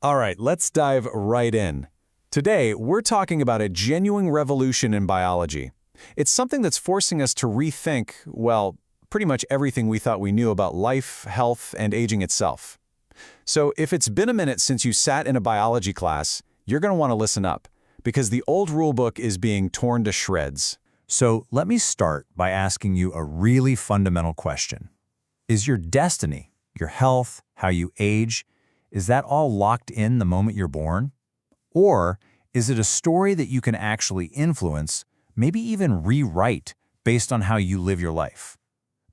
All right, let's dive right in. Today, we're talking about a genuine revolution in biology. It's something that's forcing us to rethink, well, pretty much everything we thought we knew about life, health, and aging itself. So if it's been a minute since you sat in a biology class, you're going to want to listen up, because the old rulebook is being torn to shreds. So let me start by asking you a really fundamental question. Is your destiny, your health, how you age, is that all locked in the moment you're born? Or is it a story that you can actually influence, maybe even rewrite, based on how you live your life?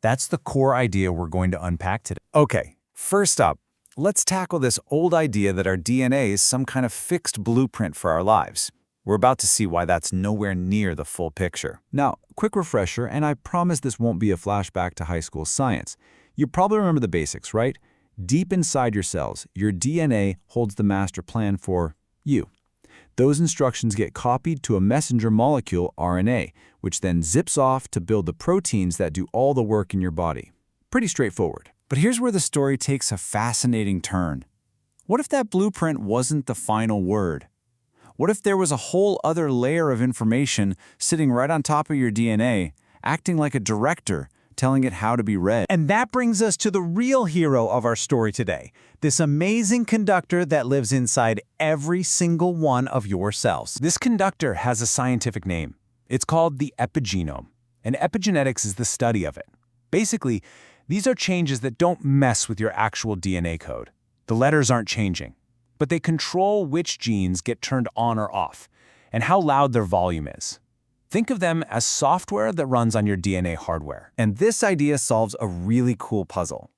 That's the core idea we're going to unpack today. Okay, first up, let's tackle this old idea that our DNA is some kind of fixed blueprint for our lives. We're about to see why that's nowhere near the full picture. Now, quick refresher, and I promise this won't be a flashback to high school science. You probably remember the basics, right? Deep inside your cells, your DNA holds the master plan for you. Those instructions get copied to a messenger molecule, RNA, which then zips off to build the proteins that do all the work in your body. Pretty straightforward. But here's where the story takes a fascinating turn. What if that blueprint wasn't the final word? What if there was a whole other layer of information sitting right on top of your DNA, acting like a director, telling it how to be read? And that brings us to the real hero of our story today, this amazing conductor that lives inside every single one of your cells. This conductor has a scientific name. It's called the epigenome, and epigenetics is the study of it. Basically, these are changes that don't mess with your actual DNA code. The letters aren't changing, but they control which genes get turned on or off, and how loud their volume is. Think of them as software that runs on your DNA hardware. And this idea solves a really cool puzzle.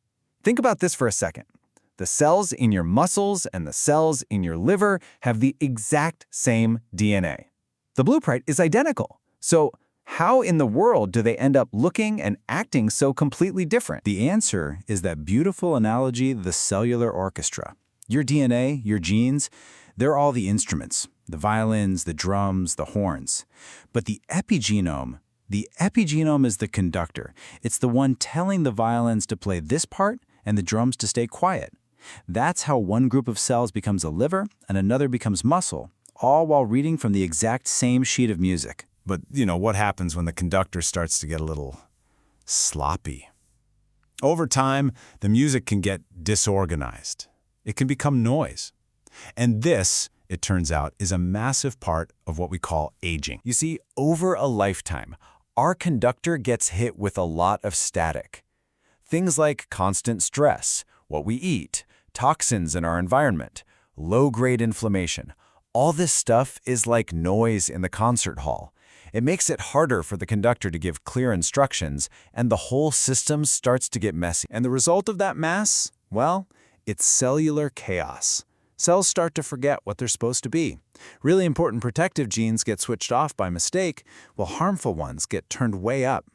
Think about this for a second. The cells in your muscles and the cells in your liver have the exact same DNA. The blueprint is identical. So how in the world do they end up looking and acting so completely different? The answer is that beautiful analogy, the cellular orchestra. Your DNA, your genes, they're all the instruments. The violins, the drums, the horns. But the epigenome is the conductor. It's the one telling the violins to play this part and the drums to stay quiet. That's how one group of cells becomes a liver and another becomes muscle, all while reading from the exact same sheet of music. But, what happens when the conductor starts to get a little sloppy? Over time, the music can get disorganized. It can become noise. And this, it turns out, is a massive part of what we call aging. You see, over a lifetime, our conductor gets hit with a lot of static. Things like constant stress, what we eat, toxins in our environment, low-grade inflammation. All this stuff is like noise in the concert hall. It makes it harder for the conductor to give clear instructions, and the whole system starts to get messy. And the result of that mess? Well, it's cellular chaos. Cells start to forget what they're supposed to be. Really important protective genes get switched off by mistake, while harmful ones get turned way up.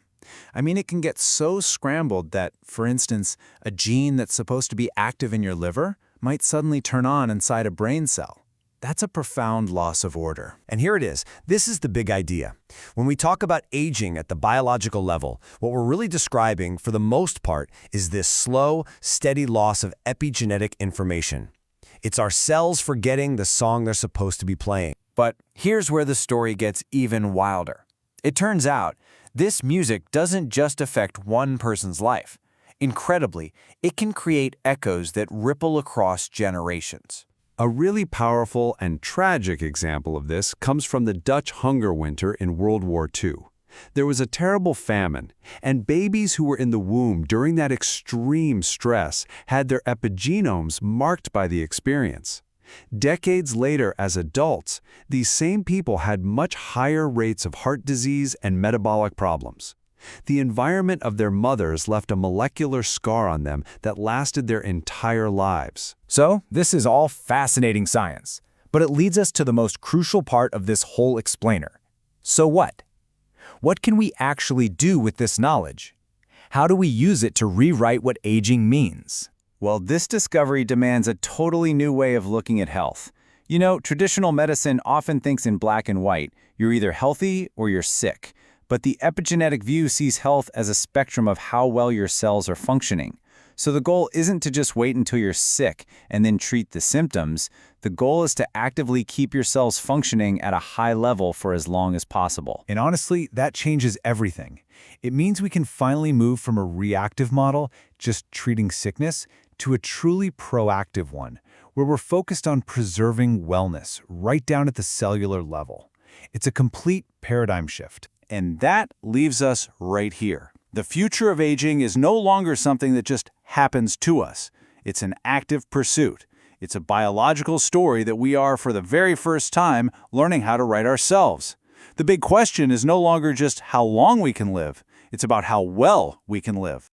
I mean, it can get so scrambled that, for instance, a gene that's supposed to be active in your liver might suddenly turn on inside a brain cell. That's a profound loss of order. And here it is. This is the big idea. When we talk about aging at the biological level, what we're really describing, for the most part, is this slow, steady loss of epigenetic information. It's our cells forgetting the song they're supposed to be playing. But here's where the story gets even wilder. It turns out, this music doesn't just affect one person's life. Incredibly, it can create echoes that ripple across generations. A really powerful and tragic example of this comes from the Dutch hunger winter in World War II. There was a terrible famine, and babies who were in the womb during that extreme stress had their epigenomes marked by the experience. Decades later, as adults, these same people had much higher rates of heart disease and metabolic problems. The environment of their mothers left a molecular scar on them that lasted their entire lives. So, this is all fascinating science, but it leads us to the most crucial part of this whole explainer. So what? What can we actually do with this knowledge? How do we use it to rewrite what aging means? Well, this discovery demands a totally new way of looking at health. Traditional medicine often thinks in black and white. You're either healthy or you're sick. But the epigenetic view sees health as a spectrum of how well your cells are functioning. So the goal isn't to just wait until you're sick and then treat the symptoms. The goal is to actively keep your cells functioning at a high level for as long as possible. And honestly, that changes everything. It means we can finally move from a reactive model, just treating sickness, to a truly proactive one, where we're focused on preserving wellness right down at the cellular level. It's a complete paradigm shift. And that leaves us right here. The future of aging is no longer something that just happens to us. It's an active pursuit. It's a biological story that we are, for the very first time, learning how to write ourselves. The big question is no longer just how long we can live. It's about how well we can live.